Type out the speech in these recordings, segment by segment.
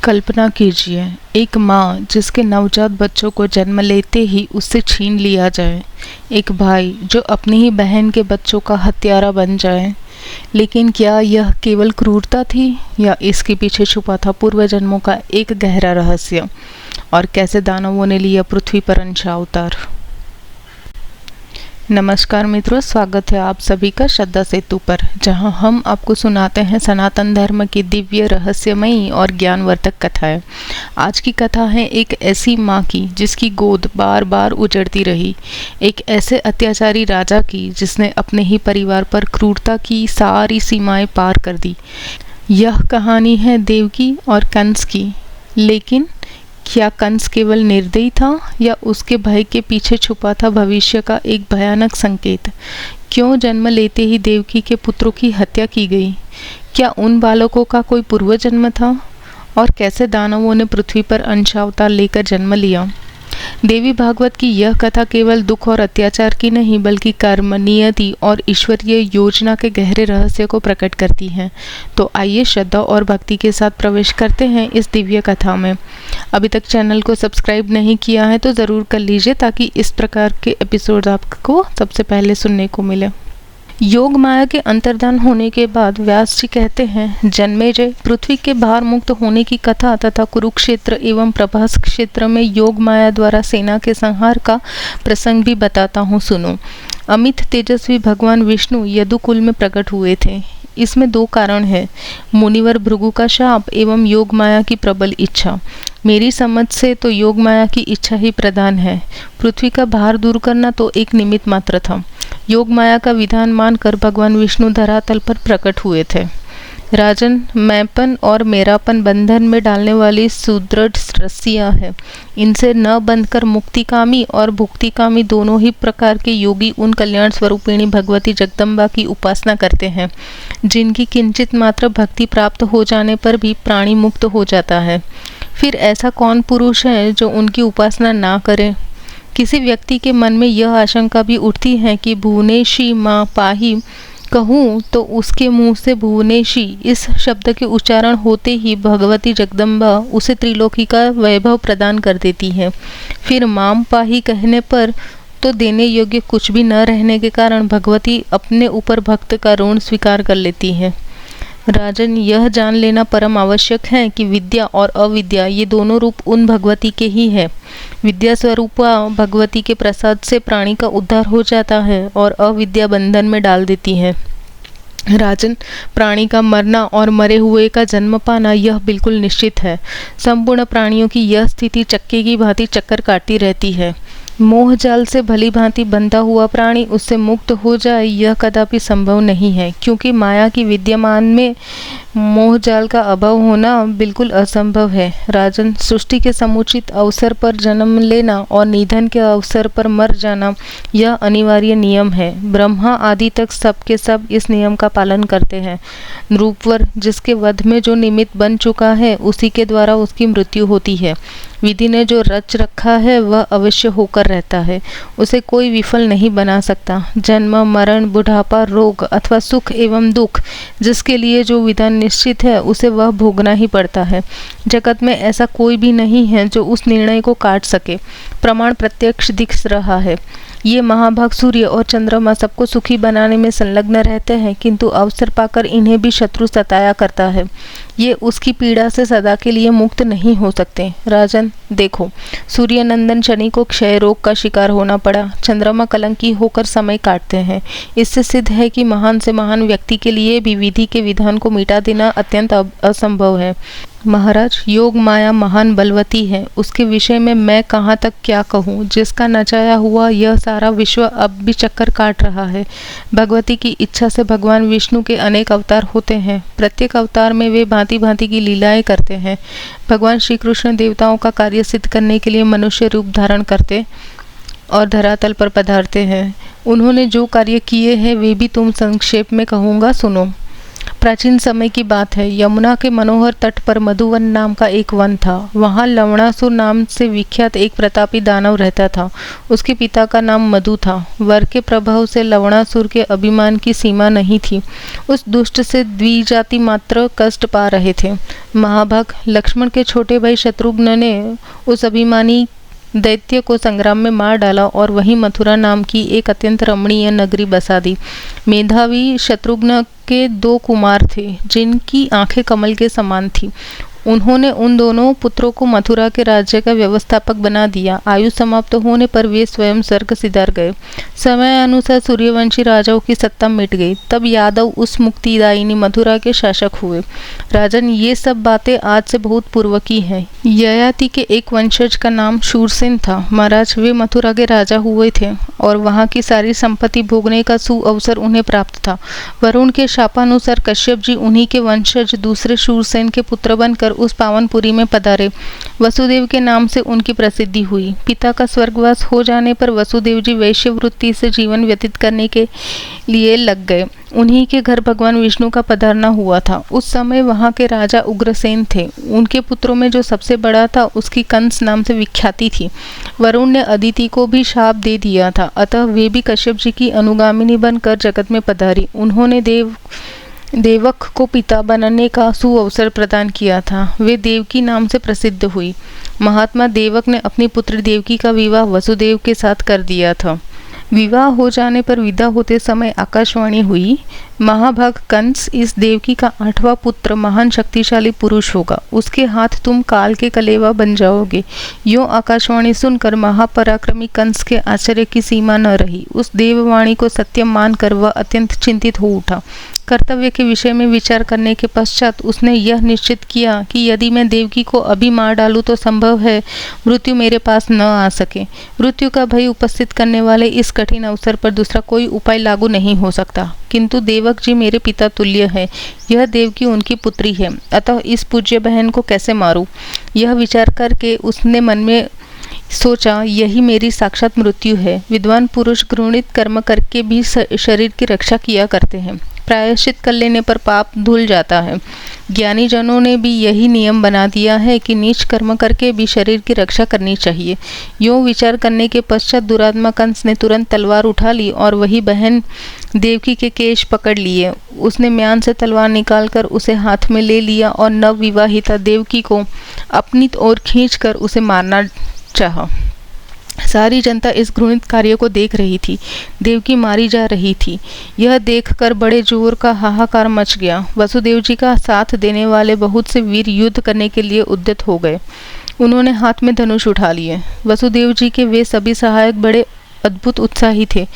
कल्पना कीजिए, एक माँ जिसके नवजात बच्चों को जन्म लेते ही उससे छीन लिया जाए। एक भाई जो अपनी ही बहन के बच्चों का हत्यारा बन जाए। लेकिन क्या यह केवल क्रूरता थी या इसके पीछे छुपा था पूर्व जन्मों का एक गहरा रहस्य? और कैसे दानवों ने लिया पृथ्वी पर अंश अवतार? नमस्कार मित्रों, स्वागत है आप सभी का श्रद्धा सेतु पर, जहां हम आपको सुनाते हैं सनातन धर्म की दिव्य, रहस्यमयी और ज्ञानवर्धक कथाएं। आज की कथा है एक ऐसी माँ की जिसकी गोद बार बार उजड़ती रही, एक ऐसे अत्याचारी राजा की जिसने अपने ही परिवार पर क्रूरता की सारी सीमाएं पार कर दी। यह कहानी है देवकी और कंस की। लेकिन क्या कंस केवल निर्दयी था या उसके भय के पीछे छुपा था भविष्य का एक भयानक संकेत? क्यों जन्म लेते ही देवकी के पुत्रों की हत्या की गई? क्या उन बालकों का कोई पूर्व जन्म था? और कैसे दानवों ने पृथ्वी पर अंशावतार लेकर जन्म लिया? देवी भागवत की यह कथा केवल दुख और अत्याचार की नहीं, बल्कि कर्म, नियति और ईश्वरीय योजना के गहरे रहस्य को प्रकट करती है। तो आइए श्रद्धा और भक्ति के साथ प्रवेश करते हैं इस दिव्य कथा में। अभी तक चैनल को सब्सक्राइब नहीं किया है तो ज़रूर कर लीजिए, ताकि इस प्रकार के एपिसोड आपको सबसे पहले सुनने को मिले। योग माया के अंतर्धान होने के बाद व्यास जी कहते हैं, जन्मेजय, पृथ्वी के भार मुक्त होने की कथा तथा कुरुक्षेत्र एवं प्रभास क्षेत्र में योग माया द्वारा सेना के संहार का प्रसंग भी बताता हूँ, सुनो। अमित तेजस्वी भगवान विष्णु यदुकुल में प्रकट हुए थे। इसमें दो कारण है, मुनिवर भृगु का शाप एवं योग माया की प्रबल इच्छा। मेरी समझ से तो योग माया की इच्छा ही प्रधान है। पृथ्वी का भार दूर करना तो एक निमित्त मात्र था। योग माया का विधान मानकर भगवान विष्णु धरातल पर प्रकट हुए थे। राजन, मैंपन और मेरापन बंधन में डालने वाली सुदृढ़ रस्सियां है। इनसे न बंधकर मुक्तिकामी और भुक्तिकामी दोनों ही प्रकार के योगी उन कल्याण स्वरूपिणी भगवती जगदम्बा की उपासना करते हैं, जिनकी किंचित मात्र भक्ति प्राप्त हो जाने पर भी प्राणी मुक्त हो जाता है। फिर ऐसा कौन पुरुष है जो उनकी उपासना ना करे? किसी व्यक्ति के मन में यह आशंका भी उठती है कि भुवनेशी माँ पाही कहूँ तो उसके मुंह से भुवनेशी इस शब्द के उच्चारण होते ही भगवती जगदम्बा उसे त्रिलोकी का वैभव प्रदान कर देती है। फिर माम पाही कहने पर तो देने योग्य कुछ भी न रहने के कारण भगवती अपने ऊपर भक्त का ऋण स्वीकार कर लेती है। राजन, यह जान लेना परम आवश्यक है कि विद्या और अविद्या ये दोनों रूप उन भगवती के ही है। विद्या स्वरूपा भगवती के प्रसाद से प्राणी का उद्धार हो जाता है और अविद्या बंधन में डाल देती है। राजन, प्राणी का मरना और मरे हुए का जन्म पाना यह बिल्कुल निश्चित है। संपूर्ण प्राणियों की यह स्थिति चक्के की भांति चक्कर काटती रहती है। मोह जाल से भली भांति बंधा हुआ प्राणी उससे मुक्त हो जाए यह कदापि संभव नहीं है, क्योंकि माया की विद्यमान में मोह जाल का अभाव होना बिल्कुल असंभव है। राजन, सृष्टि के समुचित अवसर पर जन्म लेना और निधन के अवसर पर मर जाना यह अनिवार्य नियम है। ब्रह्मा आदि तक सब के सब इस नियम का पालन करते हैं। नृपवर, जिसके वध में जो निमित्त बन चुका है उसी के द्वारा उसकी मृत्यु होती है। विधि ने जो रच रखा है वह अवश्य होकर रहता है, उसे कोई विफल नहीं बना सकता। जन्म, मरण, बुढ़ापा, रोग अथवा सुख एवं दुख, जिसके लिए जो विधान निश्चित है उसे वह भोगना ही पड़ता है। जगत में ऐसा कोई भी नहीं है जो उस निर्णय को काट सके। प्रमाण प्रत्यक्ष दिख रहा है। ये महाभाग सूर्य और चंद्रमा सबको सुखी बनाने में संलग्न रहते हैं, किंतु अवसर पाकर इन्हें भी शत्रु सताया करता है। ये उसकी पीड़ा से सदा के लिए मुक्त नहीं हो सकते। राजन, देखो, सूर्य नंदन शनि को क्षय रोग का शिकार होना पड़ा। चंद्रमा कलंकी होकर समय काटते हैं। इससे सिद्ध है कि महान से महान व्यक्ति के लिए भी विधि के विधान को मिटा देना अत्यंत असंभव है। महाराज, योग माया महान बलवती है। उसके विषय में मैं कहाँ तक क्या कहूँ। जिसका नचाया हुआ यह सारा विश्व अब भी चक्कर काट रहा है। भगवती की इच्छा से भगवान विष्णु के अनेक अवतार होते हैं। प्रत्येक अवतार में वे भांति भांति की लीलाएं करते हैं। भगवान श्री कृष्ण देवताओं का कार्य सिद्ध करने के लिए मनुष्य रूप धारण करते और धरातल पर पधारते हैं। उन्होंने जो कार्य किए हैं वे भी तुम संक्षेप में कहूँगा, सुनो। प्राचीन समय की बात है। यमुना के मनोहर तट पर मधुवन नाम का एक वन था। वहाँ लवणासुर नाम से विख्यात एक प्रतापी दानव रहता था। उसके पिता का नाम मधु था। वर के प्रभाव से लवणासुर के अभिमान की सीमा नहीं थी। उस दुष्ट से द्विजाति मात्र कष्ट पा रहे थे। महाभाग लक्ष्मण के छोटे भाई शत्रुघ्न ने उस अभिमानी दैत्य को संग्राम में मार डाला और वहीं मथुरा नाम की एक अत्यंत रमणीय नगरी बसा दी। मेधावी शत्रुघ्न के 2 कुमार थे जिनकी आंखें कमल के समान थी। उन्होंने उन दोनों पुत्रों को मथुरा के राज्य का व्यवस्थापक बना दिया। आयु समाप्त होने पर वे स्वयं स्वर्ग सिधार गए। समय अनुसार सूर्यवंशी राजाओं की सत्ता मिट गई। तब यादव उस मुक्तिदायिनी मथुरा के शासक हुए। राजन, ये सब बातें आज से बहुत पूर्व की हैं। ययाति के एक वंशज का नाम शूरसेन था। महाराज, वे मथुरा के राजा हुए थे और वहाँ की सारी संपत्ति भोगने का सुअवसर उन्हें प्राप्त था। वरुण के शापानुसार कश्यप जी उन्हीं के वंशज दूसरे शूरसेन के पुत्र बनकर उस पावनपुरी में पधारे। वसुदेव के नाम से उनकी प्रसिद्धि हुई। पिता का स्वर्गवास हो जाने पर वसुदेव जी वैश्यवृत्ति से जीवन व्यतीत करने के लिए लग गए। उन्हीं के घर भगवान विष्णु का पधारना हुआ था। उस समय वहाँ के राजा उग्रसेन थे। उनके पुत्रों में जो सबसे बड़ा था उसकी कंस नाम से विख्याति थी। वरुण ने अदिति को भी शाप दे दिया था, अतः वे भी कश्यप जी की अनुगामिनी बनकर जगत में पधारी। उन्होंने देवक को पिता बनने का सुअवसर प्रदान किया था। वे देवकी नाम से प्रसिद्ध हुई। महात्मा देवक ने अपनी पुत्री देवकी का विवाह वसुदेव के साथ कर दिया था। विवाह हो जाने पर विदा होते समय आकाशवाणी हुई, महाभाग कंस इस देवकी का 8वां पुत्र महान शक्तिशाली पुरुष होगा। उसके हाथ तुम काल के कलेवा बन जाओगे। यूं आकाशवाणी सुनकर महापराक्रमी कंस के आश्चर्य की सीमा न रही। उस देववाणी को सत्य मानकर वह अत्यंत चिंतित हो उठा। कर्तव्य के विषय में विचार करने के पश्चात उसने यह निश्चित किया कि यदि मैं देवकी को अभी मार डालूं तो संभव है मृत्यु मेरे पास न आ सके। मृत्यु का भय उपस्थित करने वाले इस कठिन अवसर पर दूसरा कोई उपाय लागू नहीं हो सकता। किंतु देवक जी मेरे पिता तुल्य है। यह देवकी उनकी पुत्री है, अतः इस पूज्य बहन को कैसे मारूं? यह विचार करके उसने मन में सोचा, यही मेरी साक्षात मृत्यु है। विद्वान पुरुष घृणित कर्म करके भी शरीर की रक्षा किया करते हैं। प्रायश्चित कर लेने पर पाप धुल जाता है। ज्ञानी जनों ने भी यही नियम बना दिया है कि नीच कर्म करके भी शरीर की रक्षा करनी चाहिए। यूँ विचार करने के पश्चात दुरात्मा कंस ने तुरंत तलवार उठा ली और वही बहन देवकी के केश पकड़ लिए। उसने म्यान से तलवार निकालकर उसे हाथ में ले लिया और नवविवाहिता देवकी को अपनी ओर खींचकर उसे मारना चाहा। सारी जनता इस घृणित कार्य को देख रही थी। देवकी मारी जा रही थी। यह देखकर बड़े जोर का हाहाकार मच गया। वसुदेव जी का साथ देने वाले बहुत से वीर युद्ध करने के लिए उद्यत हो गए। उन्होंने हाथ में धनुष उठा लिए। वसुदेव जी के वे सभी सहायक बड़े अद्भुत उत्साही थे।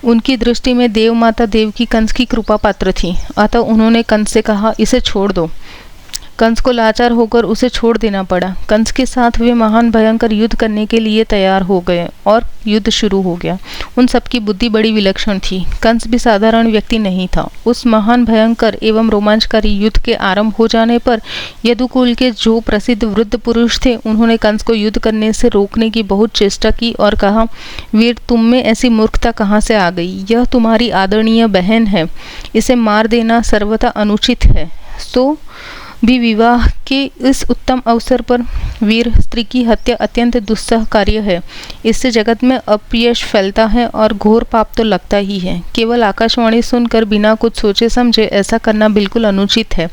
उनकी दृष्टि में देव माता देवकी कंस की कृपा पात्र थी। अतः उन्होंने कंस से कहा, इसे छोड़ दो। कंस को लाचार होकर उसे छोड़ देना पड़ा। कंस के साथ वे महान भयंकर युद्ध करने के लिए तैयार हो गए और युद्ध शुरू हो गया। उन सबकी बुद्धि बड़ी विलक्षण थी। कंस भी साधारण व्यक्ति नहीं था। उस महान भयंकर एवं रोमांचकारी युद्ध के आरंभ हो जाने पर यदुकुल के जो प्रसिद्ध वृद्ध पुरुष थे, उन्होंने कंस को युद्ध करने से रोकने की बहुत चेष्टा की और कहा, वीर, तुम में ऐसी मूर्खता कहाँ से आ गई? यह तुम्हारी आदरणीय बहन है। इसे मार देना सर्वथा अनुचित है। तो भी विवाह के इस उत्तम अवसर पर वीर स्त्री की हत्या अत्यंत दुस्सह कार्य है। इससे जगत में अपयश फैलता है और घोर पाप तो लगता ही है। केवल आकाशवाणी सुनकर बिना कुछ सोचे समझे ऐसा करना बिल्कुल अनुचित है।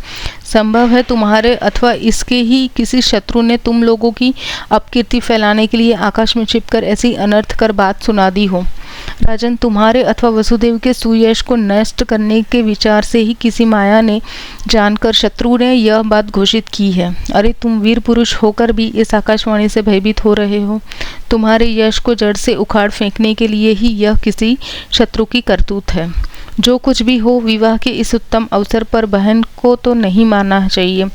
संभव है तुम्हारे अथवा इसके ही किसी शत्रु ने तुम लोगों की अपकीर्ति फैलाने के लिए आकाश में छिपकर ऐसी अनर्थकर बात सुना दी हो। राजन, तुम्हारे अथवा वसुदेव के सुयश को नष्ट करने के विचार से ही किसी माया ने जानकर शत्रु ने यह बात घोषित की है। अरे, तुम वीर पुरुष होकर भी इस आकाशवाणी से भयभीत हो रहे हो। तुम्हारे यश को जड़ से उखाड़ फेंकने के लिए ही यह किसी शत्रु की करतूत है। जो कुछ भी हो, विवाह के इस उत्तम अवसर पर बहन को तो नहीं मारना चाहिए।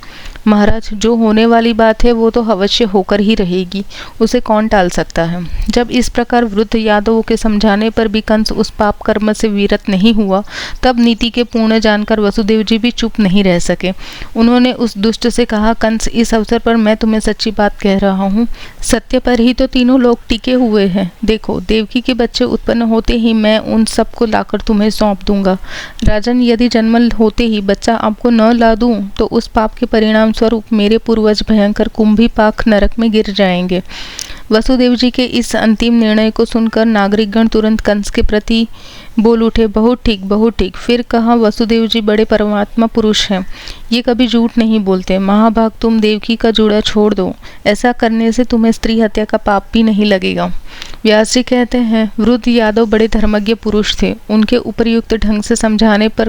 महाराज, जो होने वाली बात है वो तो अवश्य होकर ही रहेगी, उसे कौन टाल सकता है। जब इस प्रकार वृद्ध यादवों के समझाने पर भी कंस उस पाप कर्म से विरत नहीं हुआ, तब नीति के पूर्ण जानकर वसुदेव जी भी चुप नहीं रह सके। उन्होंने उस दुष्ट से कहा, कंस, इस अवसर पर मैं तुम्हें सच्ची बात कह रहा हूँ। सत्य पर ही तो तीनों लोग टिके हुए हैं। देखो, देवकी के बच्चे उत्पन्न होते ही मैं उन सबको लाकर तुम्हें सौंप दूंगा। राजन, यदि जन्म होते ही बच्चा आपको न ला दूं तो उस पाप के परिणाम स्वरूप मेरे पूर्वज भयंकर कुंभीपाक नरक में गिर जाएंगे। वसुदेव जी के इस अंतिम निर्णय को सुनकर नागरिकगण तुरंत कंस के प्रति बोल उठे, बहुत ठीक, बहुत ठीक। फिर कहा, वसुदेव जी बड़े परमात्मा पुरुष हैं, ये कभी झूठ नहीं बोलते। महाभाग, तुम देवकी का जूड़ा छोड़ दो, ऐसा करने से तुम्हें स्त्री हत्या का पाप भी नहीं लगेगा। व्यास जी कहते हैं, वृद्ध यादव बड़े धर्मज्ञ पुरुष थे। उनके उपयुक्त ढंग से समझाने पर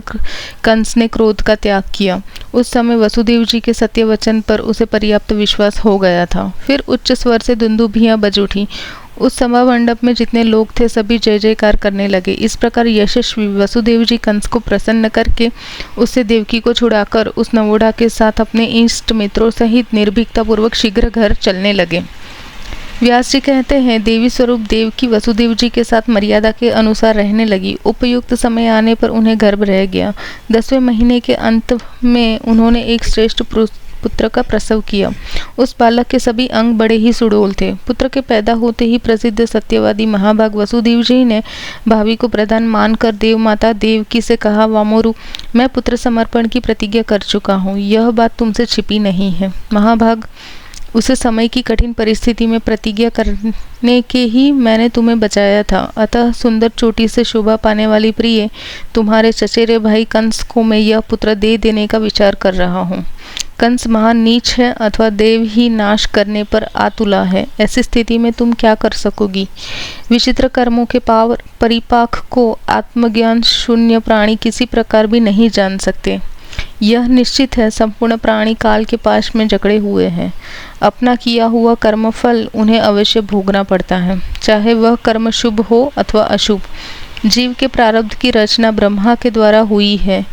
कंस ने क्रोध का त्याग किया। उस समय वसुदेव जी के सत्य वचन पर उसे पर्याप्त विश्वास हो गया था। फिर उच्च स्वर से दुंदुभियां बज उठी। उस सभा मंडप में जितने लोग थे सभी जय जयकार करने लगे। इस प्रकार यशस्वी वसुदेव जी कंस को प्रसन्न करके उससे देवकी को छुड़ाकर उस नवोढ़ा के साथ अपने इष्ट मित्रों सहित निर्भीकता पूर्वक शीघ्र घर चलने लगे। व्यास जी कहते हैं, देवी स्वरूप देवकी वसुदेव जी के साथ मर्यादा के अनुसार रहने लगी। उपयुक्त समय आने पर उन्हें गर्भ रह गया। 10वें महीने के अंत में उन्होंने एक श्रेष्ठ पुत्र का प्रसव किया। उस बालक के सभी अंग बड़े ही सुडौल थे। पुत्र के पैदा होते ही प्रसिद्ध सत्यवादी महाभाग वसुदेव जी ने भावी को प्रधान मानकर देव माता देवकी से कहा, वामोरु, मैं पुत्र समर्पण की प्रतिज्ञा कर चुका हूँ, यह बात तुमसे छिपी नहीं है। महाभाग, उसे समय की कठिन परिस्थिति में प्रतिज्ञा करने के ही मैंने तुम्हें बचाया था। अतः सुंदर चोटी से शोभा पाने वाली प्रिय, तुम्हारे चचेरे भाई कंस को मैं यह पुत्र दे देने का विचार कर रहा हूँ। कंस महान नीच है अथवा देव ही नाश करने पर आतुला है। ऐसी स्थिति में तुम क्या कर सकोगी? विचित्र कर्मों के परिपाक को आत्मज्ञान शून्य प्राणी किसी प्रकार भी नहीं जान सकते। यह निश्चित है, संपूर्ण प्राणी काल के पाश में जकड़े हुए हैं। अपना किया हुआ कर्मफल उन्हें अवश्य भोगना पड़ता है, चाहे वह कर्म शुभ हो अथवा अशुभ। जीव के प्रारब्ध की रचना ब्रह्मा के द्वारा हुई है।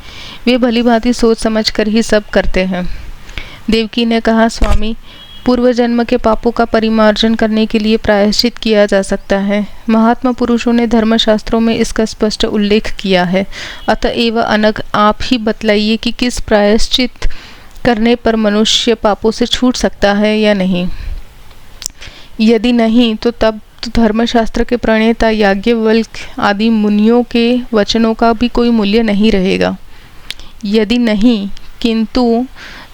वे भली भांति सोच समझ कर ही सब करते हैं। देवकी ने कहा, स्वामी, पूर्व जन्म के पापों का परिमार्जन करने के लिए प्रायश्चित किया जा सकता है। महात्मा पुरुषों ने धर्मशास्त्रों में इसका स्पष्ट उल्लेख किया है। अतएव अनग, आप ही बतलाइए कि किस प्रायश्चित करने पर मनुष्य पापों से छूट सकता है या नहीं। यदि नहीं तो तब तो धर्मशास्त्र के प्रणेता याज्ञवल्क्य आदि मुनियों के वचनों का भी कोई मूल्य नहीं रहेगा। यदि नहीं, किंतु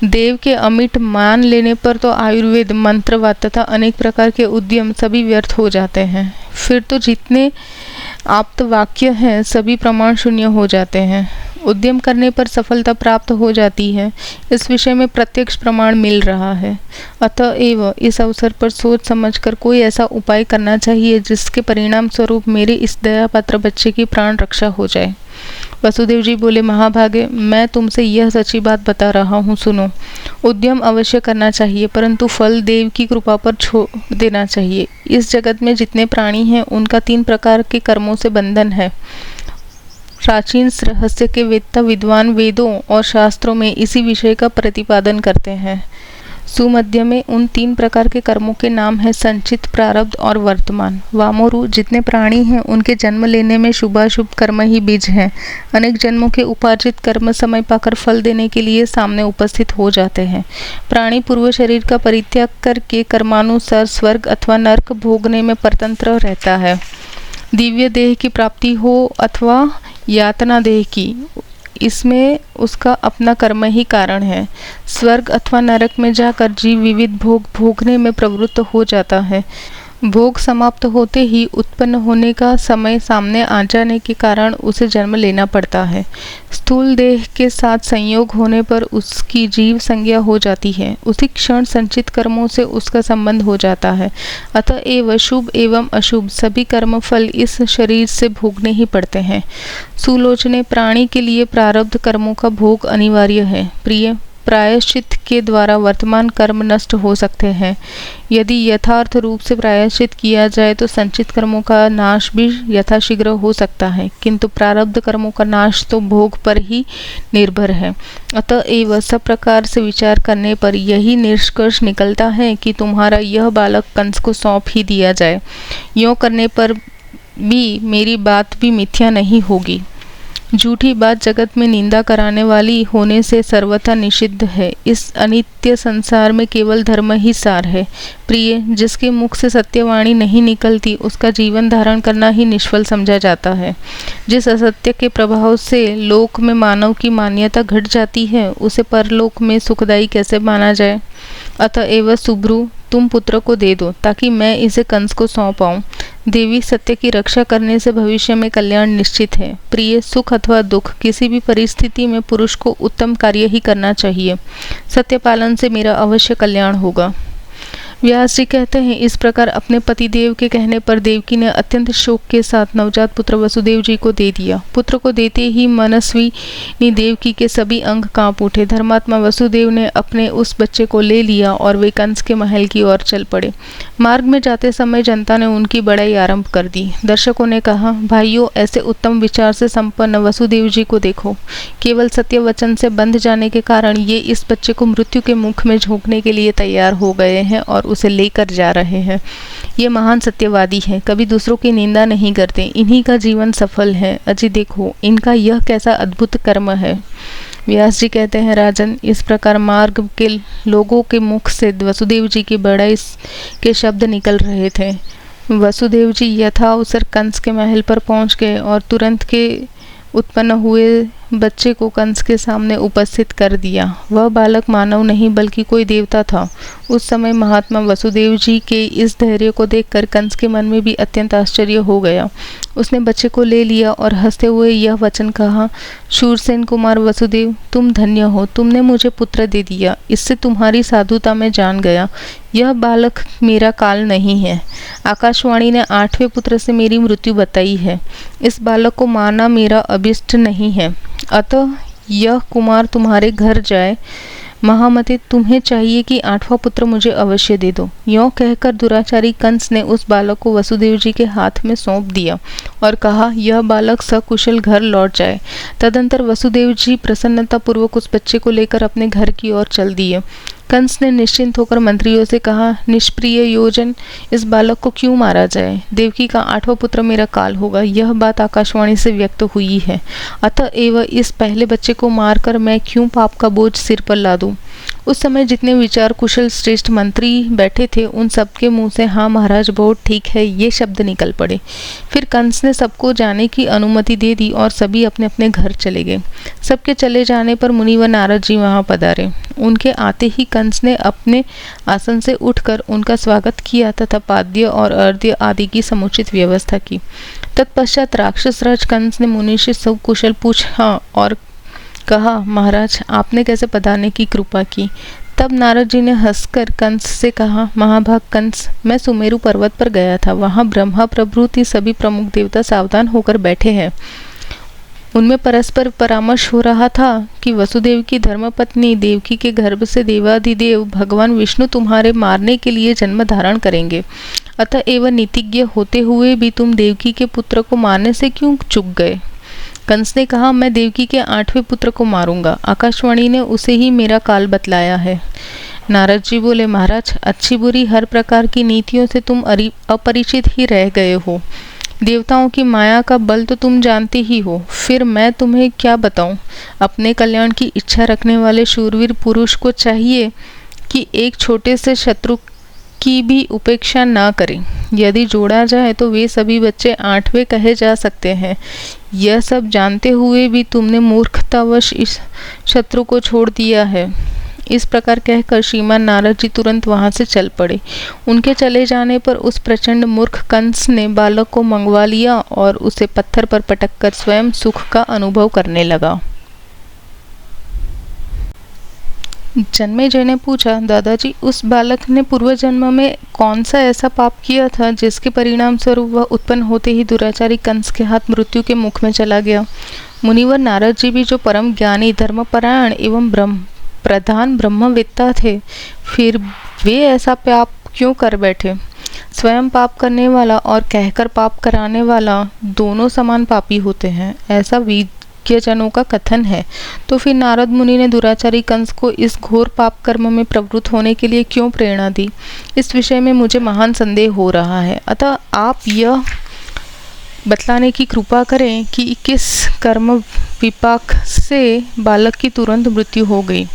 देव के अमिट मान लेने पर तो आयुर्वेद, मंत्रवाद तथा अनेक प्रकार के उद्यम सभी व्यर्थ हो जाते हैं। फिर तो जितने आप्त वाक्य हैं सभी प्रमाण शून्य हो जाते हैं। उद्यम करने पर सफलता प्राप्त हो जाती है, इस विषय में प्रत्यक्ष प्रमाण मिल रहा है। अतएव इस अवसर पर सोच समझकर कोई ऐसा उपाय करना चाहिए जिसके परिणाम स्वरूप मेरे इस दया पात्र बच्चे की प्राण रक्षा हो जाए। वसुदेव जी बोले, महाभागे, मैं तुमसे यह सच्ची बात बता रहा हूँ, सुनो। उद्यम अवश्य करना चाहिए, परंतु फल देव की कृपा पर छोड़ देना चाहिए। इस जगत में जितने प्राणी हैं उनका 3 प्रकार के कर्मों से बंधन है। प्राचीन रहस्य के वेत्ता विद्वान वेदों और शास्त्रों में इसी विषय का प्रतिपादन करते हैं। सुमध्य में उन 3 प्रकार के कर्मों के नाम है संचित, प्रारब्ध और वर्तमान। वामोरु, जितने प्राणी हैं उनके जन्म लेने में शुभाशुभ कर्म ही बीज हैं। अनेक जन्मों के उपार्जित कर्म समय पाकर फल देने के लिए सामने उपस्थित हो जाते हैं। प्राणी पूर्व शरीर का परित्याग करके कर्मानुसार स्वर्ग अथवा नरक भोगने में परतंत्र रहता है। दिव्य देह की प्राप्ति हो अथवा यातना देह की, इसमें उसका अपना कर्म ही कारण है। स्वर्ग अथवा नरक में जाकर जीव विविध भोग भोगने में प्रवृत्त हो जाता है। भोग समाप्त होते ही उत्पन्न होने का समय सामने आ जाने के कारण उसे जन्म लेना पड़ता है। स्थूल देह के साथ संयोग होने पर उसकी जीव संज्ञा हो जाती है। उसी क्षण संचित कर्मों से उसका संबंध हो जाता है। अतएव शुभ एवं अशुभ सभी कर्म फल इस शरीर से भोगने ही पड़ते हैं। सुलोचने, प्राणी के लिए प्रारब्ध कर्मों का भोग अनिवार्य है। प्रिय, प्रायश्चित के द्वारा वर्तमान कर्म नष्ट हो सकते हैं। यदि यथार्थ रूप से प्रायश्चित किया जाए तो संचित कर्मों का नाश भी यथाशीघ्र हो सकता है, किंतु प्रारब्ध कर्मों का नाश तो भोग पर ही निर्भर है। अतएव सब प्रकार से विचार करने पर यही निष्कर्ष निकलता है कि तुम्हारा यह बालक कंस को सौंप ही दिया जाए। यूँ करने पर भी मेरी बात भी मिथ्या नहीं होगी। झूठी बात जगत में निंदा कराने वाली होने से सर्वथा निषिद्ध है। इस अनित्य संसार में केवल धर्म ही सार है। प्रिय, जिसके मुख से सत्यवाणी नहीं निकलती उसका जीवन धारण करना ही निष्फल समझा जाता है। जिस असत्य के प्रभाव से लोक में मानव की मान्यता घट जाती है उसे परलोक में सुखदायी कैसे माना जाए। अतएव सुब्रू, तुम पुत्र को दे दो ताकि मैं इसे कंस को सौंपाऊं। देवी सत्य की रक्षा करने से भविष्य में कल्याण निश्चित है। प्रिय, सुख अथवा दुख किसी भी परिस्थिति में पुरुष को उत्तम कार्य ही करना चाहिए। सत्य पालन से मेरा अवश्य कल्याण होगा। व्यास जी कहते हैं, इस प्रकार अपने पतिदेव के कहने पर देवकी ने अत्यंत शोक के साथ नवजात पुत्र वसुदेव जी को दे दिया। पुत्र को देते ही मनस्विनी देवकी के सभी अंग कांप उठे। धर्मात्मा वसुदेव ने अपने उस बच्चे को ले लिया और वे कंस के महल की ओर चल पड़े। मार्ग में जाते समय जनता ने उनकी बड़ाई आरंभ कर दी। दर्शकों ने कहा, भाइयों, ऐसे उत्तम विचार से संपन्न वसुदेव जी को देखो। केवल सत्य वचन से बंध जाने के कारण ये इस बच्चे को मृत्यु के मुख में झोंकने के लिए तैयार हो गए हैं और उसे लेकर जा रहे हैं। ये महान सत्यवादी हैं, कभी दूसरों की निंदा नहीं करते। इन्हीं का जीवन सफल है। अजी देखो, इनका यह कैसा अद्भुत कर्म है। व्यास जी कहते हैं, राजन, इस प्रकार मार्ग के लोगों के मुख से वसुदेव जी की बड़ाई के शब्द निकल रहे थे। वसुदेव जी यथाअवसर कंस के महल पर पहुंच गए और तुरंत के उत्पन्न हुए बच्चे को कंस के सामने उपस्थित कर दिया। वह बालक मानव नहीं बल्कि कोई देवता था। उस समय महात्मा वसुदेव जी के इस धैर्य को देखकर कंस के मन में भी अत्यंत आश्चर्य हो गया। उसने बच्चे को ले लिया और हंसते हुए यह वचन कहा, शूरसेन कुमार वसुदेव, तुम धन्य हो, तुमने मुझे पुत्र दे दिया। इससे तुम्हारी साधुता मैं जान गया। यह बालक मेरा काल नहीं है। आकाशवाणी ने 8वें पुत्र से मेरी मृत्यु बताई है। इस बालक को मारना मेरा अभिष्ट नहीं है। अतः यह कुमार तुम्हारे घर जाए। महामते, तुम्हें चाहिए कि 8वां पुत्र मुझे अवश्य दे दो। यों कहकर दुराचारी कंस ने उस बालक को वसुदेव जी के हाथ में सौंप दिया और कहा, यह बालक सकुशल घर लौट जाए। तदंतर वसुदेव जी प्रसन्नतापूर्वक उस बच्चे को लेकर अपने घर की ओर चल दिए। कंस ने निश्चिंत होकर मंत्रियों से कहा, निष्प्रिय योजन, इस बालक को क्यों मारा जाए। देवकी का 8वां पुत्र मेरा काल होगा। यह बात आकाशवाणी से व्यक्त हुई है। अतएव इस पहले बच्चे को मारकर मैं क्यों पाप का बोझ सिर पर लादूं। उस समय जितने विचार कुशल श्रेष्ठ मंत्री बैठे थे उन सबके मुंह से हाँ महाराज, बहुत ठीक है, ये शब्द निकल पड़े। फिर कंस ने सबको जाने की अनुमति दे दी और सभी अपने अपने घर चले गए। सबके चले जाने पर मुनि व नारद जी वहां पधारे। उनके आते ही कंस ने अपने आसन से उठकर उनका स्वागत किया तथा पाद्य और अर्घ्य आदि की समुचित व्यवस्था की। तत्पश्चात राक्षस राज कंस ने मुनि से सब कुशल पूछा और कहा, महाराज, आपने कैसे पधारने की कृपा की। तब नारद जी ने हंसकर कंस से कहा, महाभाग कंस, मैं सुमेरु पर्वत पर गया था। वहां ब्रह्मा प्रभृति सभी प्रमुख देवता सावधान होकर बैठे हैं। उनमें परस्पर परामर्श हो रहा था कि वसुदेव की धर्मपत्नी देवकी के गर्भ से देवाधिदेव भगवान विष्णु तुम्हारे मारने के लिए जन्म धारण करेंगे। अतएव नीतिज्ञ होते हुए भी तुम देवकी के पुत्र को मारने से क्यों चूक गए। कंस ने कहा, मैं देवकी के 8वें पुत्र को मारूंगा। आकाशवाणी ने उसे ही मेरा काल बतलाया है। नारद जी बोले, महाराज, अच्छी बुरी हर प्रकार की नीतियों से तुम अपरिचित ही रह गए हो। देवताओं की माया का बल तो तुम जानते ही हो, फिर मैं तुम्हें क्या बताऊं। अपने कल्याण की इच्छा रखने वाले शूरवीर पुरुष को चाहिए कि एक छोटे से शत्रु की भी उपेक्षा ना करें। यदि जोड़ा जाए तो वे सभी बच्चे 8वें कहे जा सकते हैं। यह सब जानते हुए भी तुमने मूर्खतावश इस शत्रु को छोड़ दिया है। इस प्रकार कहकर श्रीमान नारद जी तुरंत वहां से चल पड़े। उनके चले जाने पर उस प्रचंड मूर्ख कंस ने बालक को मंगवा लिया और उसे पत्थर पर पटककर स्वयं सुख का अनुभव करने लगा। जन्मेजय ने पूछा, दादाजी, उस बालक ने पूर्व जन्म में कौन सा ऐसा पाप किया था जिसके परिणाम स्वरूप वह उत्पन्न होते ही दुराचारी कंस के हाथ मृत्यु के मुख में चला गया। मुनिवर नारद जी भी जो परम ज्ञानी, धर्मपरायण एवं प्रधान ब्रह्मवेत्ता थे, फिर वे ऐसा पाप क्यों कर बैठे? स्वयं पाप करने वाला और कहकर पाप कराने वाला दोनों समान पापी होते हैं, ऐसा विज्ञजनों का कथन है। तो फिर नारद मुनि ने दुराचारी कंस को इस घोर पाप कर्म में प्रवृत्त होने के लिए क्यों प्रेरणा दी? इस विषय में मुझे महान संदेह हो रहा है। अतः आप यह बतलाने की कृपा करें कि किस कर्म विपाक से बालक की तुरंत मृत्यु हो गई।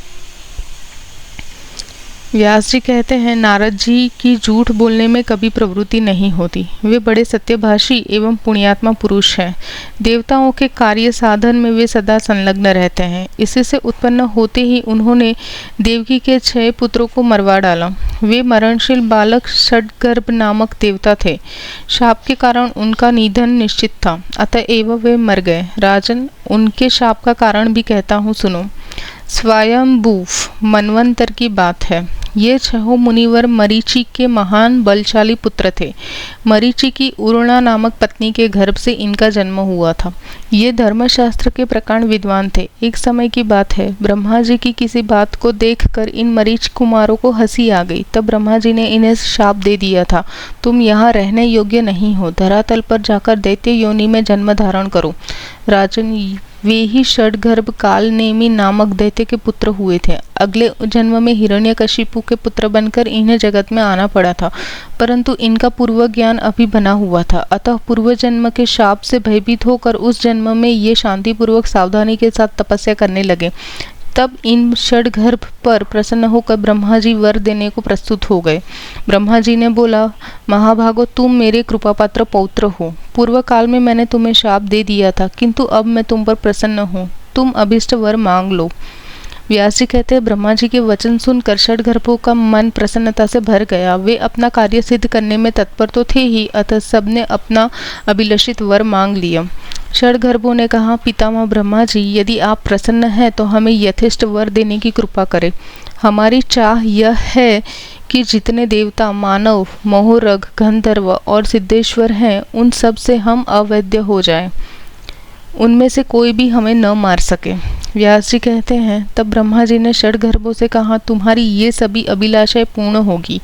व्यास जी कहते हैं, नारद जी की झूठ बोलने में कभी प्रवृत्ति नहीं होती। वे बड़े सत्यभाषी एवं पुण्यात्मा पुरुष हैं। देवताओं के कार्य साधन में वे सदा संलग्न रहते हैं। इसी से उत्पन्न होते ही उन्होंने देवकी के 6 पुत्रों को मरवा डाला। वे मरणशील बालक षडगर्भ नामक देवता थे। शाप के कारण उनका निधन निश्चित था, अतएव वे मर गए। राजन, उनके शाप का कारण भी कहता हूँ, सुनो। स्वयंभू मनवंतर की बात है। ये 6 मुनिवर मरीचि के महान बलशाली पुत्र थे। मरीचि की उर्णा नामक पत्नी के गर्भ से इनका जन्म हुआ था। ये धर्मशास्त्र के प्रकांड विद्वान थे। एक समय की बात है, ब्रह्मा जी की किसी बात को देखकर इन मरीच कुमारों को हंसी आ गई। तब ब्रह्मा जी ने इन्हें शाप दे दिया था, तुम यहाँ रहने योग्य नहीं हो, धरातल पर जाकर दैत्य योनि में जन्म धारण करो। राजन, वे ही षडगर्भ कालनेमी नामक दैत्य के पुत्र हुए थे। अगले जन्म में हिरण्यकशिपु के पुत्र बनकर इन्हें जगत में आना पड़ा था, परंतु इनका पूर्व ज्ञान अभी बना हुआ था। अतः पूर्व जन्म के शाप से भयभीत होकर उस जन्म में ये शांतिपूर्वक सावधानी के साथ तपस्या करने लगे। तब इन षडगर्भ पर प्रसन्न होकर ब्रह्मा जी वर देने को प्रस्तुत हो गए। ब्रह्मा जी ने बोला, महाभागो, तुम मेरे कृपापात्र पौत्र हो। पूर्व काल में मैंने तुम्हें शाप दे दिया था, किंतु अब मैं तुम पर प्रसन्न हूँ। तुम अभिष्ट वर मांग लो। व्यास जी कहते हैं, ब्रह्मा जी के वचन सुनकर षडगर्भों का मन प्रसन्नता से भर गया। वे अपना कार्य सिद्ध करने में तत्पर तो थे ही, अतः सबने अपना अभिलषित वर मांग लिया। षडगर्भों ने कहा, पितामह ब्रह्मा जी, यदि आप प्रसन्न हैं तो हमें यथेष्ट वर देने की कृपा करें। हमारी चाह यह है कि जितने देवता, मानव, मोहरग, गंधर्व और सिद्धेश्वर हैं, उन सब से हम अवैध हो जाएं। उनमें से कोई भी हमें न मार सके। व्यास जी कहते हैं, तब ब्रह्मा जी ने षडगर्भों से कहा, तुम्हारी ये सभी अभिलाषाएं पूर्ण होगी।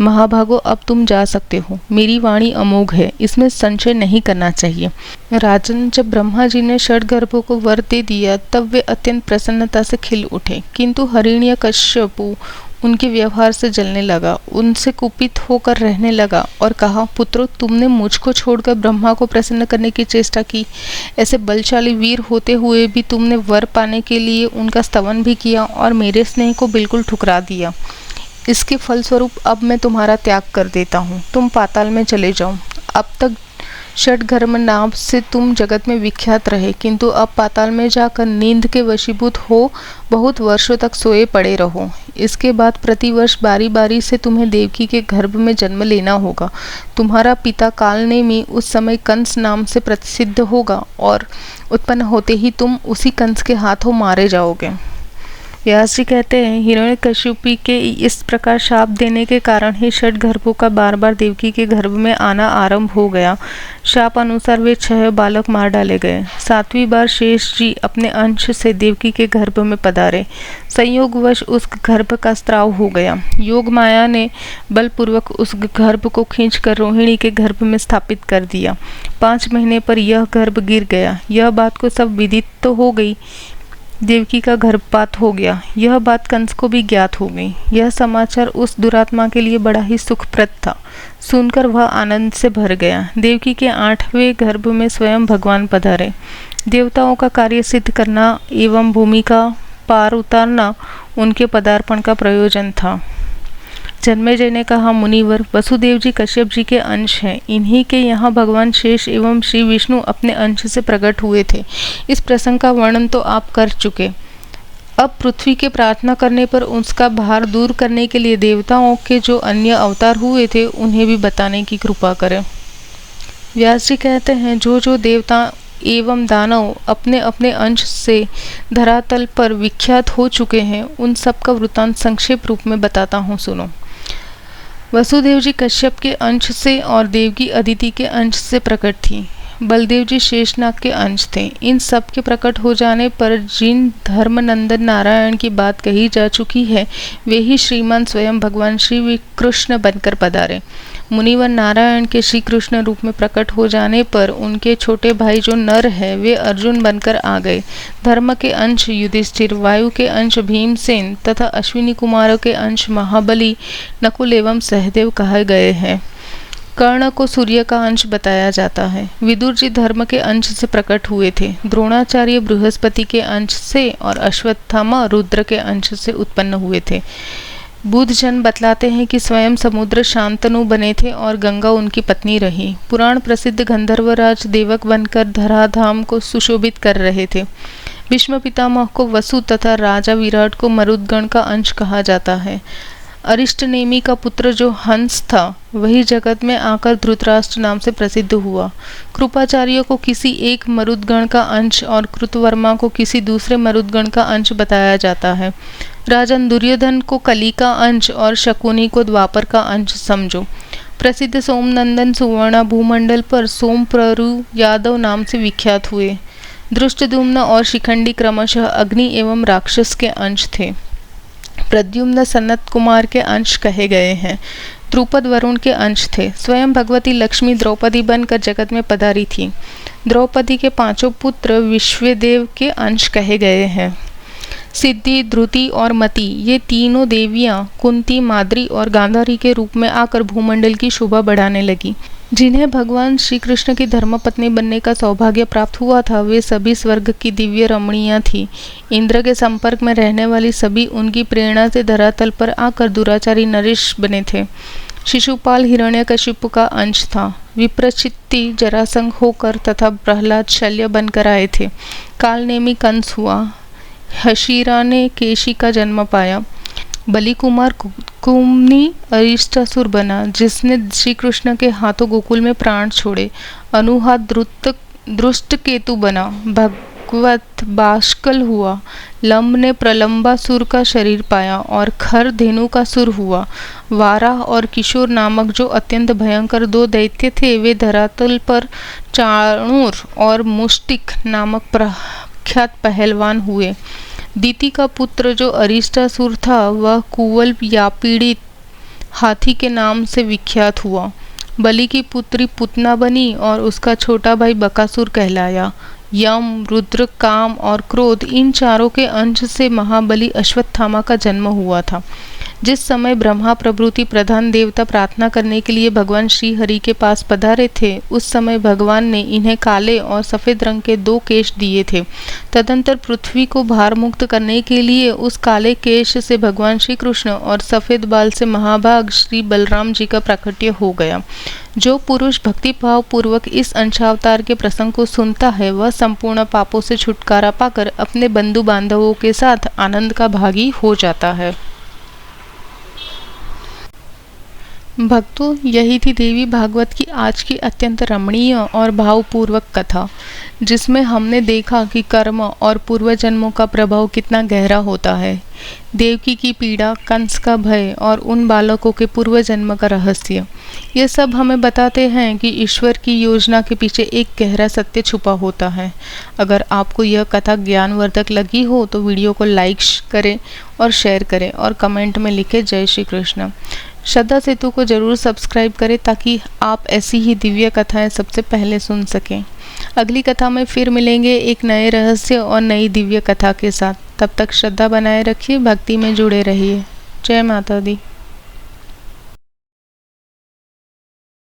महाभागो, अब तुम जा सकते हो। मेरी वाणी अमोघ है, इसमें संशय नहीं करना चाहिए। राजन, जब ब्रह्मा जी ने षडगर्भों को वर दे दिया, तब वे अत्यंत प्रसन्नता से खिल उठे, किंतु हिरण्यकश्यपु उनके व्यवहार से जलने लगा, उनसे कुपित होकर रहने लगा और कहा, पुत्रों, तुमने मुझको छोड़कर ब्रह्मा को प्रसन्न करने की चेष्टा की। ऐसे बलशाली वीर होते हुए भी तुमने वर पाने के लिए उनका स्तवन भी किया और मेरे स्नेह को बिल्कुल ठुकरा दिया। इसके फलस्वरूप अब मैं तुम्हारा त्याग कर देता हूँ। तुम पाताल में चले जाओ। अब तक षडगर्भ नाम से तुम जगत में विख्यात रहे, किंतु अब पाताल में जाकर नींद के वशीभूत हो बहुत वर्षों तक सोए पड़े रहो। इसके बाद प्रतिवर्ष बारी बारी से तुम्हें देवकी के गर्भ में जन्म लेना होगा। तुम्हारा पिता कालनेमी उस समय कंस नाम से प्रसिद्ध होगा और उत्पन्न होते ही तुम उसी कंस के हाथों मारे जाओगे। व्यास जी कहते हैं, हिरण्यकशिपु के इस प्रकार शाप देने के कारण ही षडगर्भों का बार बार देवकी के गर्भ में आना आरंभ हो गया। शाप अनुसार वे 6 बालक मार डाले गए। 7वीं बार शेष जी अपने अंश से देवकी के गर्भ में पधारे। संयोगवश उस गर्भ का स्त्राव हो गया। योग माया ने बलपूर्वक उस गर्भ को खींचकर रोहिणी के गर्भ में स्थापित कर दिया। 5 महीने पर यह गर्भ गिर गया। यह बात को सब विदित तो हो गई। देवकी का गर्भपात हो गया। यह बात कंस को भी ज्ञात हो गई। यह समाचार उस दुरात्मा के लिए बड़ा ही सुखप्रद था। सुनकर वह आनंद से भर गया। देवकी के 8वें गर्भ में स्वयं भगवान पधारे। देवताओं का कार्य सिद्ध करना एवं भूमि का पार उतारना उनके पदार्पण का प्रयोजन था। जन्मेजय ने कहा, मुनिवर, वसुदेव जी कश्यप जी के अंश हैं। इन्हीं के यहाँ भगवान शेष एवं श्री विष्णु अपने अंश से प्रकट हुए थे। इस प्रसंग का वर्णन तो आप कर चुके। अब पृथ्वी के प्रार्थना करने पर उसका भार दूर करने के लिए देवताओं के जो अन्य अवतार हुए थे, उन्हें भी बताने की कृपा करें। व्यास जी कहते हैं, जो देवता एवं दानव अपने अपने अंश से धरातल पर विख्यात हो चुके हैं, उन सब का वृत्तांत संक्षेप रूप में बताता हूँ, सुनो। वसुदेव जी कश्यप के अंश से और देवकी अदिति के अंश से प्रकट थी। बलदेव जी शेषनाग के अंश थे। इन सब के प्रकट हो जाने पर जिन धर्मनंदन नारायण की बात कही जा चुकी है, वे ही श्रीमान स्वयं भगवान श्री कृष्ण बनकर पधारे। मुनिवर नारायण के श्री कृष्ण रूप में प्रकट हो जाने पर उनके छोटे भाई जो नर है, वे अर्जुन बनकर आ गए। धर्म के अंश युधिष्ठिर, वायु के अंश भीमसेन तथा अश्विनी कुमारों के अंश महाबली नकुल एवं सहदेव कहे गए हैं। कर्ण को सूर्य का अंश बताया जाता है। विदुर जी धर्म के अंश से प्रकट हुए थे। द्रोणाचार्य बृहस्पति के अंश से और अश्वत्थामा रुद्र के अंश से उत्पन्न हुए थे। बुद्ध जन बतलाते हैं कि स्वयं समुद्र शांतनु बने थे और गंगा उनकी पत्नी रही। पुराण प्रसिद्ध गंधर्वराज देवक बनकर धराधाम को सुशोभित कर रहे थे। भीष्म पितामह को वसु तथा राजा विराट को मरुदगण का अंश कहा जाता है। अरिष्टनेमी का पुत्र जो हंस था, वही जगत में आकर धृतराष्ट्र नाम से प्रसिद्ध हुआ। कृपाचार्य को किसी एक मरुदगण का अंश और कृतवर्मा को किसी दूसरे मरुदगण का अंश बताया जाता है। राजन दुर्योधन को कली का अंश और शकुनी को द्वापर का अंश समझो। प्रसिद्ध सोमनंदन सुवर्णा भूमंडल पर सोमप्ररु यादव नाम से विख्यात हुए। धृष्टद्युम्न और शिखंडी क्रमशः अग्नि एवं राक्षस के अंश थे। प्रद्युम्न सनत कुमार के अंश कहे गए हैं। द्रुपद वरुण के अंश थे। स्वयं भगवती लक्ष्मी द्रौपदी बनकर जगत में पधारी थी। द्रौपदी के पांचों पुत्र विश्वदेव के अंश कहे गए हैं। सिद्धि, ध्रुति और मति, ये तीनों देवियां कुंती, माद्री और गांधारी के रूप में आकर भूमंडल की शोभा बढ़ाने लगी। जिन्हें भगवान श्री कृष्ण की धर्मपत्नी बनने का सौभाग्य प्राप्त हुआ था, वे सभी स्वर्ग की दिव्य रमणियां थीं। इंद्र के संपर्क में रहने वाली सभी उनकी प्रेरणा से धरातल पर आकर दुराचारी नरेश बने थे। शिशुपाल हिरण्यकशिपु का अंश था। विप्रचित्ति जरासंध होकर तथा प्रहलाद शल्य बनकर आए थे। कालनेमी कंस हुआ। हशीरा ने केशी का जन्म पाया। बलि कुमार कुम्नी अरिष्टासुर बना, जिसने श्री कृष्ण के हाथों गोकुल में प्राण छोड़े। अनुहाद दृष्ट केतु बना। भगवत बाष्कल हुआ। लंब ने प्रलंबासुर का शरीर पाया और खर धेनु का सुर हुआ। वाराह और किशोर नामक जो अत्यंत भयंकर दो दैत्य थे, वे धरातल पर चाणूर और मुष्टिक नामक प्रख्यात पहलवान हुए। दीति का पुत्र जो अरिष्टासुर था, वह कुवल या पीड़ित हाथी के नाम से विख्यात हुआ। बलि की पुत्री पुतना बनी और उसका छोटा भाई बकासुर कहलाया। यम, रुद्र, काम और क्रोध, इन चारों के अंश से महाबली अश्वत्थामा का जन्म हुआ था। जिस समय ब्रह्मा प्रभृति प्रधान देवता प्रार्थना करने के लिए भगवान श्री हरि के पास पधारे थे, उस समय भगवान ने इन्हें काले और सफ़ेद रंग के 2 केश दिए थे। तदंतर पृथ्वी को भार मुक्त करने के लिए उस काले केश से भगवान श्री कृष्ण और सफ़ेद बाल से महाभाग श्री बलराम जी का प्राकट्य हो गया। जो पुरुष भक्तिभाव पूर्वक इस अंशावतार के प्रसंग को सुनता है, वह संपूर्ण पापों से छुटकारा पाकर अपने बंधु बांधवों के साथ आनंद का भागी हो जाता है। भक्तों, यही थी देवी भागवत की आज की अत्यंत रमणीय और भावपूर्वक कथा, जिसमें हमने देखा कि कर्म और पूर्व जन्मों का प्रभाव कितना गहरा होता है। देवकी की पीड़ा, कंस का भय और उन बालकों के पूर्व जन्म का रहस्य, ये सब हमें बताते हैं कि ईश्वर की योजना के पीछे एक गहरा सत्य छुपा होता है। अगर आपको यह कथा ज्ञानवर्धक लगी हो तो वीडियो को लाइक करें और शेयर करें और कमेंट में लिखें जय श्री कृष्ण। श्रद्धा सेतु को जरूर सब्सक्राइब करें ताकि आप ऐसी ही दिव्य कथाएं सबसे पहले सुन सकें। अगली कथा में फिर मिलेंगे एक नए रहस्य और नई दिव्य कथा के साथ। तब तक श्रद्धा बनाए रखिए, भक्ति में जुड़े रहिए। जय माता दी।